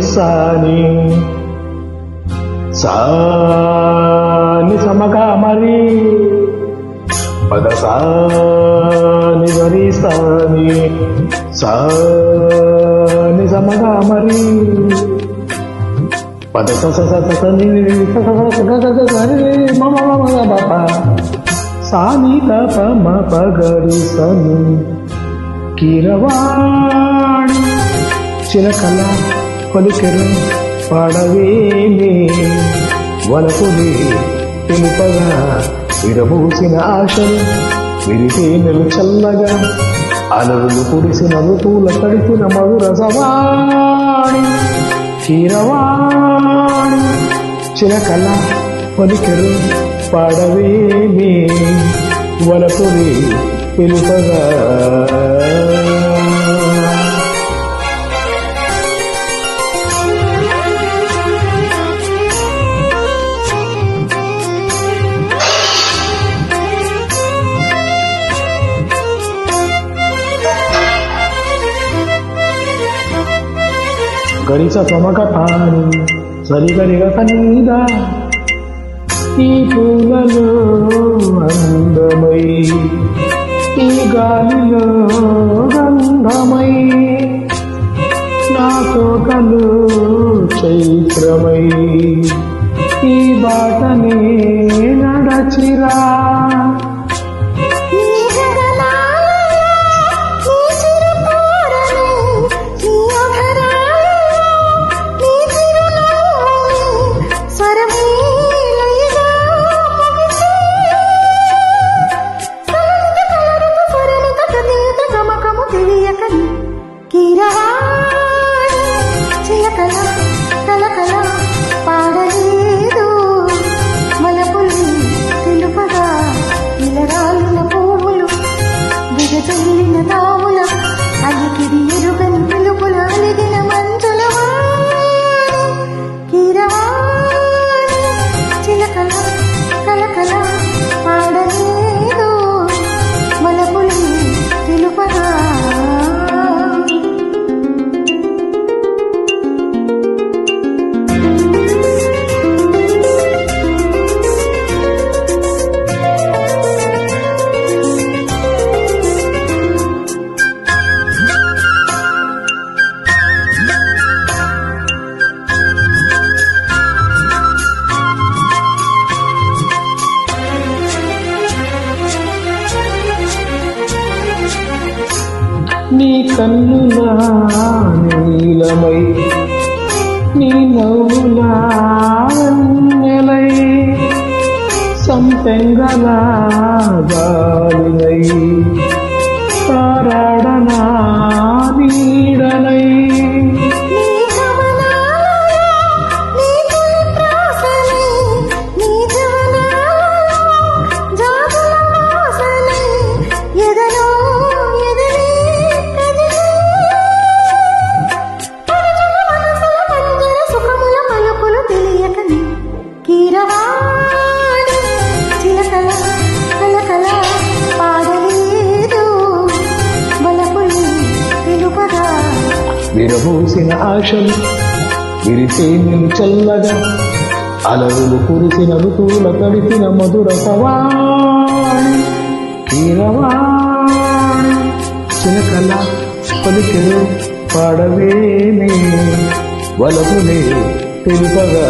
సాని సాని సమగా మరి పద సాని వరి సాని సాని సమగా మరి పద సని సాని పమ పగరి సని కీరవాణి చిలకల పలికెరు పాడవేమే వలపులే తెలుపగా విరబూసిన ఆశలు విరితేనెలు చల్లగా అలరులు కురిసిన ఋతువుల తడిసిన మధుర సవాణి కీరవాణి చిలకల పలికెరు పాడవేమే వలపులే తెలుపగా గరిస సమక తాను సరిగరిగ కనీద ఈ పూలలో అందమై ఈ గాలిలో గంధమై నా తోటలో చైత్రమై ఈ బాటనే నడచిరా చిలకల కలకల పాడలేదు మలపులు తెలుపగా ఇలరాలిన పువ్వులు దిగజల్లిన తావుల అలికిడి ఎరుగని పిలుపుల అలిగిన మంచుల కీరవాణి చిలకల కలకల పాడలేదు మలపులు తెలుపగా నీ కన్నులా నీలమై నీ నవ్వులా వెన్నెలై సంపెంగలా గాలినై తారాడనా నీడనై కీరవాణి చిలకల కలకల పాడలేదు బలపులి తెలుపగా విరబూసిన ఆశలు విరితేనెలు చల్లగా అలరులు కురిసిన ఋతువుల తడిసిన మధుర సవాణి కీరవాణి చిలకల పలికెరు పాడవేనే వలపులే తెలుపగా